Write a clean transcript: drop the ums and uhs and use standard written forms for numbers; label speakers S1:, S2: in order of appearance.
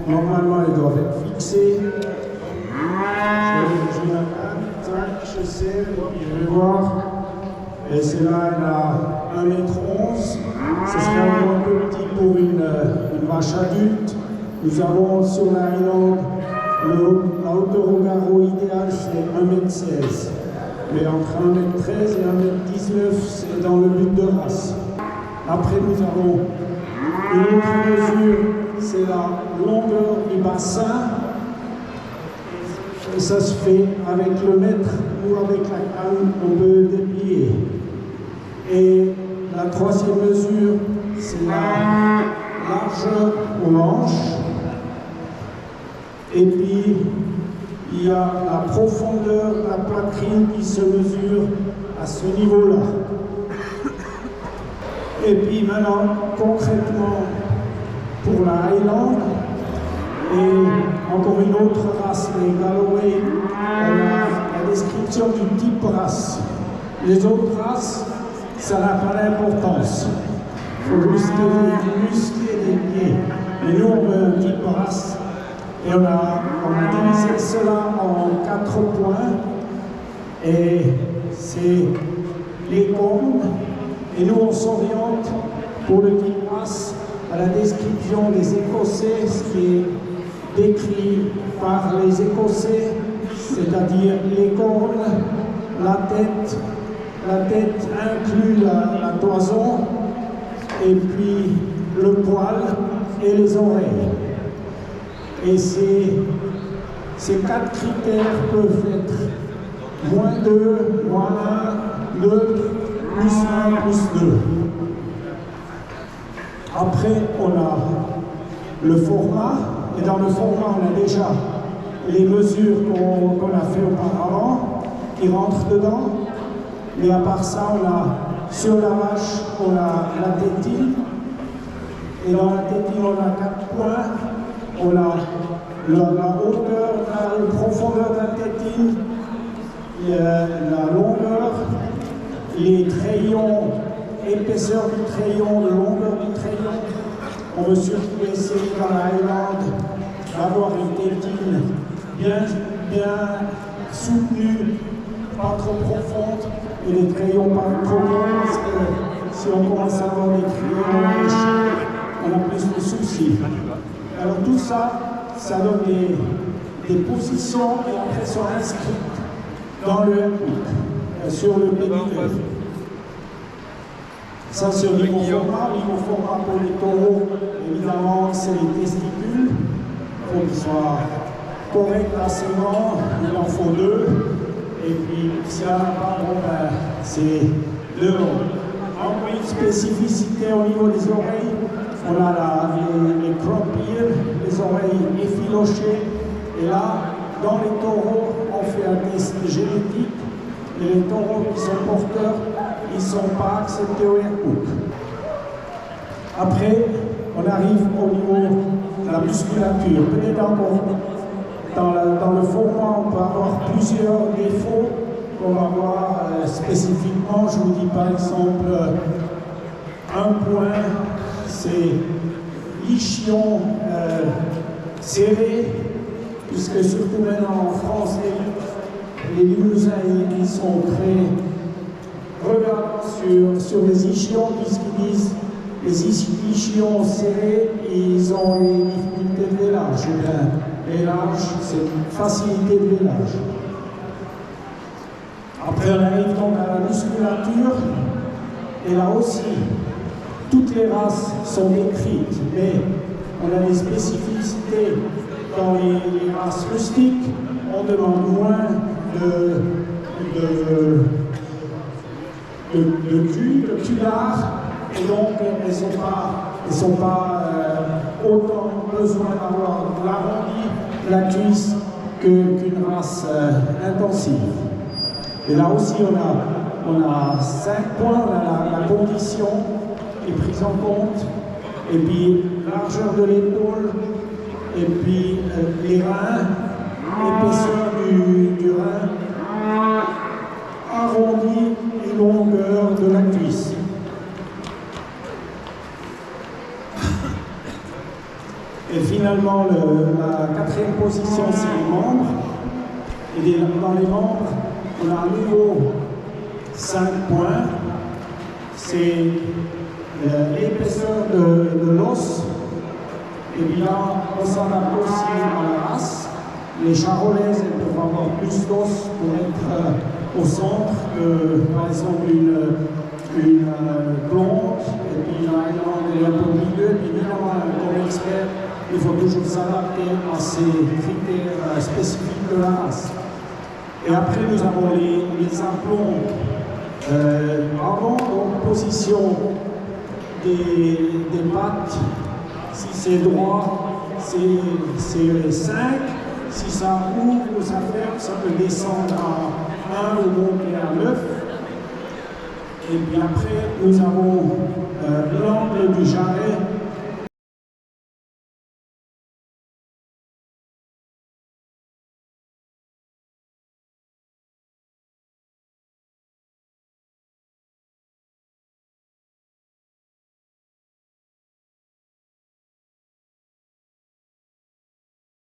S1: Normalement, elles doivent être fixées. Je sais, je vais voir. Et celle-là, elle a 1m11. Ce serait un peu petit pour une vache adulte. Nous avons sur la Highland, la hauteur au garrot idéale, c'est 1m16. Mais entre 1m13 et 1m19, c'est dans le but de race. Après, nous avons une autre mesure, c'est la longueur du bassin. Et ça se fait avec le mètre ou avec la canne, on peut déplier. Et la troisième mesure, c'est la largeur aux manches. Et puis, il y a la profondeur de la poitrine qui se mesure à ce niveau-là. Et puis maintenant, concrètement, pour la Highland, et encore une autre race, les Galloway, on a la description du type race. Les autres races, ça n'a pas d'importance. Il faut juste des muscles et des pieds. Mais nous, on veut un type race. Et on a divisé cela en 4 points. Et c'est les cornes. Et nous, on s'oriente pour le type race à la description des Écossais, ce qui est décrit par les Écossais, c'est-à-dire les cornes, la tête inclut la toison, et puis le poil et les oreilles. Et ces 4 critères peuvent être -2, -1, neutre, +1, +2. Après, on a le format, et dans le format, on a déjà les mesures qu'on a fait auparavant, qui rentrent dedans. Mais à part ça, on a sur la vache, on a la tétine, et dans la tétine, on a 4 points. On a la hauteur, la profondeur de la tétine, la longueur, les trayons, épaisseur du trayon, longueur du trayon. On veut surtout essayer dans la Highland d'avoir une tétine bien soutenue, pas trop profonde, et les crayons pas trop grands, parce que si on commence à avoir des crayons, on a plus de soucis. Alors tout ça, ça donne des positions et après sont inscrites dans le handbook, sur le pédigré. Ça c'est au niveau format. Niveau format pour les taureaux, évidemment, c'est les testicules. Il faut qu'ils soient corrects assez grands, il en faut 2. Et puis, s'il n'y en a pas, bon, ben, c'est 2 longs. Encore une spécificité au niveau des oreilles, on a les crop ears, les oreilles effilochées. Et là, dans les taureaux, on fait un test génétique. Et les taureaux qui sont porteurs, ils ne sont pas acceptés au handbook. Après, on arrive au niveau de la musculature. Peut-être encore, dans le format, on peut avoir plusieurs défauts qu'on va voir spécifiquement. Je vous dis par exemple, un point, c'est l'ichion serré, puisque surtout maintenant en France, les Limousins ils sont très regardants sur les ischions, puisqu'ils disent les ischions serrés, ils ont les difficultés de vélage. Et large, c'est une facilité de vélage. Après, on arrive donc à la musculature, et là aussi, toutes les races sont décrites, mais on a des spécificités dans les races rustiques. On demande moins de cul, de culard, et donc elles sont pas autant besoin d'avoir l'arrondi, la cuisse, qu'une race intensive. Et là aussi, on a 5 points, on a la condition est prise en compte, et puis largeur de l'épaule, et puis les reins, l'épaisseur du rein, arrondi et longueur de la cuisse. Et finalement, la quatrième position, c'est les membres. Et dans les membres, on a à nouveau 5 points. C'est l'épaisseur de l'os. Et puis là, on s'adapte aussi à la race. Les charolaises, elles peuvent avoir plus d'os pour être au centre, par exemple une blonde, et puis la Highland est un peu au milieu, et puis évidemment, comme expert, il faut toujours s'adapter à ces critères spécifiques de la race. Et après, nous avons les implombs avant, donc position des pattes. Si c'est droit, c'est 5. Si ça ouvre ou ça ferme, ça peut descendre à 1 ou monter à 9. Et puis après, nous avons l'angle du jarret